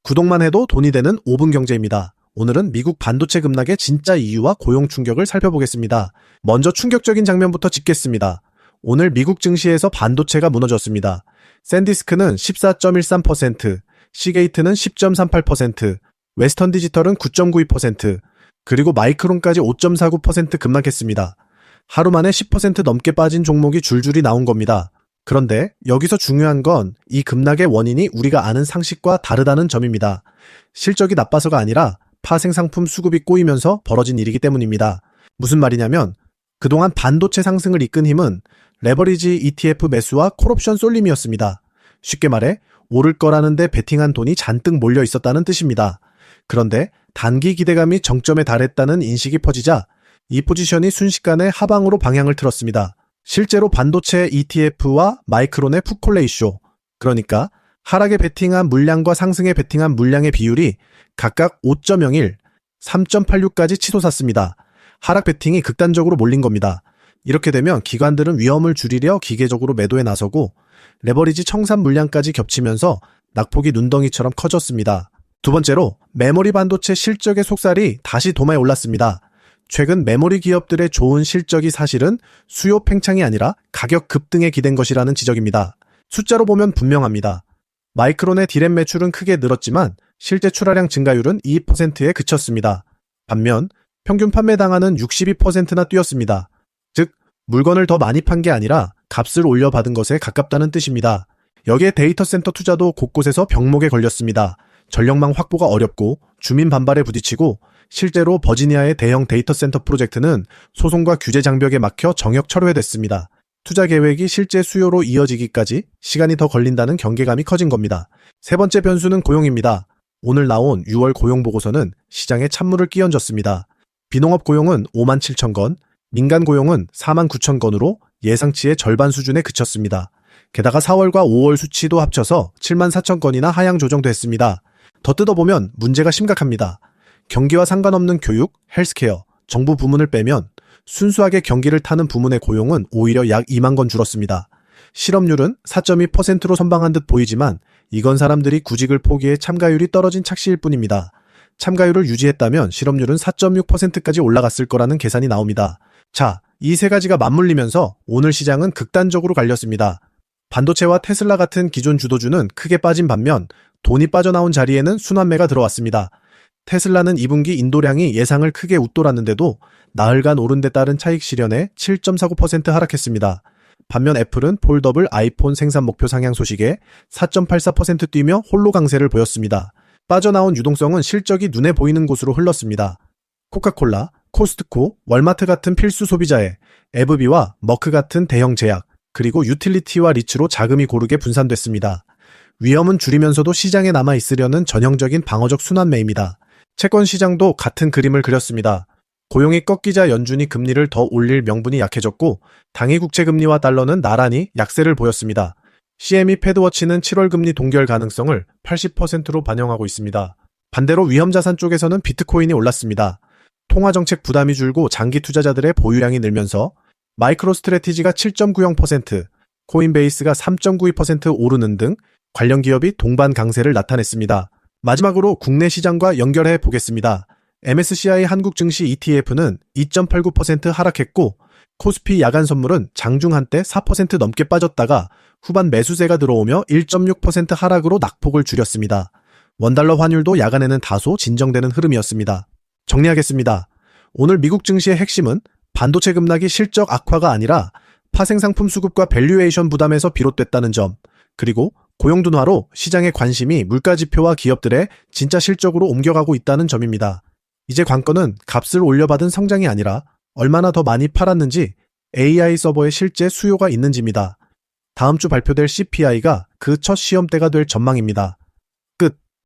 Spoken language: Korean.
구독만 해도 돈이 되는 5분 경제입니다. 오늘은 미국 반도체 급락의 진짜 이유와 고용 충격을 살펴보겠습니다. 먼저 충격적인 장면부터 짚겠습니다. 오늘 미국 증시에서 반도체가 무너졌습니다. 샌디스크는 14.13%, 시게이트는 10.38%, 웨스턴 디지털은 9.92%, 그리고 마이크론까지 5.49% 급락했습니다. 하루 만에 10% 넘게 빠진 종목이 줄줄이 나온 겁니다. 그런데 여기서 중요한 건 이 급락의 원인이 우리가 아는 상식과 다르다는 점입니다. 실적이 나빠서가 아니라 파생상품 수급이 꼬이면서 벌어진 일이기 때문입니다. 무슨 말이냐면 그동안 반도체 상승을 이끈 힘은 레버리지 ETF 매수와 콜옵션 쏠림이었습니다. 쉽게 말해 오를 거라는데 베팅한 돈이 잔뜩 몰려 있었다는 뜻입니다. 그런데 단기 기대감이 정점에 달했다는 인식이 퍼지자 이 포지션이 순식간에 하방으로 방향을 틀었습니다. 실제로 반도체 ETF와 마이크론의 풋콜레이쇼, 그러니까 하락에 베팅한 물량과 상승에 베팅한 물량의 비율이 각각 5.01, 3.86까지 치솟았습니다. 하락 베팅이 극단적으로 몰린 겁니다. 이렇게 되면 기관들은 위험을 줄이려 기계적으로 매도에 나서고 레버리지 청산 물량까지 겹치면서 낙폭이 눈덩이처럼 커졌습니다. 두 번째로 메모리 반도체 실적의 속살이 다시 도마에 올랐습니다. 최근 메모리 기업들의 좋은 실적이 사실은 수요 팽창이 아니라 가격 급등에 기댄 것이라는 지적입니다. 숫자로 보면 분명합니다. 마이크론의 디램 매출은 크게 늘었지만 실제 출하량 증가율은 2%에 그쳤습니다. 반면 평균 판매 당한은 62%나 뛰었습니다. 즉 물건을 더 많이 판 게 아니라 값을 올려받은 것에 가깝다는 뜻입니다. 여기에 데이터 센터 투자도 곳곳에서 병목에 걸렸습니다. 전력망 확보가 어렵고 주민 반발에 부딪히고 실제로 버지니아의 대형 데이터 센터 프로젝트는 소송과 규제 장벽에 막혀 정역 철회됐습니다. 투자 계획이 실제 수요로 이어지기까지 시간이 더 걸린다는 경계감이 커진 겁니다. 세 번째 변수는 고용입니다. 오늘 나온 6월 고용 보고서는 시장에 찬물을 끼얹었습니다. 비농업 고용은 5만 7천 건, 민간 고용은 4만 9천 건으로 예상치의 절반 수준에 그쳤습니다. 게다가 4월과 5월 수치도 합쳐서 7만 4천 건이나 하향 조정됐습니다. 더 뜯어보면 문제가 심각합니다. 경기와 상관없는 교육, 헬스케어, 정부 부문을 빼면 순수하게 경기를 타는 부문의 고용은 오히려 약 2만 건 줄었습니다. 실업률은 4.2%로 선방한 듯 보이지만 이건 사람들이 구직을 포기해 참가율이 떨어진 착시일 뿐입니다. 참가율을 유지했다면 실업률은 4.6%까지 올라갔을 거라는 계산이 나옵니다. 자, 이 세 가지가 맞물리면서 오늘 시장은 극단적으로 갈렸습니다. 반도체와 테슬라 같은 기존 주도주는 크게 빠진 반면 돈이 빠져나온 자리에는 순환매가 들어왔습니다. 테슬라는 2분기 인도량이 예상을 크게 웃돌았는데도 나흘간 오른 데 따른 차익 실현에 7.49% 하락했습니다. 반면 애플은 폴더블 아이폰 생산 목표 상향 소식에 4.84% 뛰며 홀로 강세를 보였습니다. 빠져나온 유동성은 실적이 눈에 보이는 곳으로 흘렀습니다. 코카콜라, 코스트코, 월마트 같은 필수 소비자에 에브비와 머크 같은 대형 제약, 그리고 유틸리티와 리츠로 자금이 고르게 분산됐습니다. 위험은 줄이면서도 시장에 남아있으려는 전형적인 방어적 순환매입니다. 채권 시장도 같은 그림을 그렸습니다. 고용이 꺾이자 연준이 금리를 더 올릴 명분이 약해졌고 당일 국채 금리와 달러는 나란히 약세를 보였습니다. CME 패드워치는 7월 금리 동결 가능성을 80%로 반영하고 있습니다. 반대로 위험자산 쪽에서는 비트코인이 올랐습니다. 통화정책 부담이 줄고 장기 투자자들의 보유량이 늘면서 마이크로스트래티지가 7.90%, 코인베이스가 3.92% 오르는 등 관련 기업이 동반 강세를 나타냈습니다. 마지막으로 국내 시장과 연결해 보겠습니다. MSCI 한국 증시 ETF는 2.89% 하락했고 코스피 야간 선물은 장중 한때 4% 넘게 빠졌다가 후반 매수세가 들어오며 1.6% 하락으로 낙폭을 줄였습니다. 원달러 환율도 야간에는 다소 진정되는 흐름이었습니다. 정리하겠습니다. 오늘 미국 증시의 핵심은 반도체 급락이 실적 악화가 아니라 파생상품 수급과 밸류에이션 부담에서 비롯됐다는 점, 그리고 고용 둔화로 시장의 관심이 물가지표와 기업들의 진짜 실적으로 옮겨가고 있다는 점입니다. 이제 관건은 값을 올려받은 성장이 아니라 얼마나 더 많이 팔았는지 AI 서버의 실제 수요가 있는지입니다. 다음 주 발표될 CPI가 그 첫 시험대가 될 전망입니다.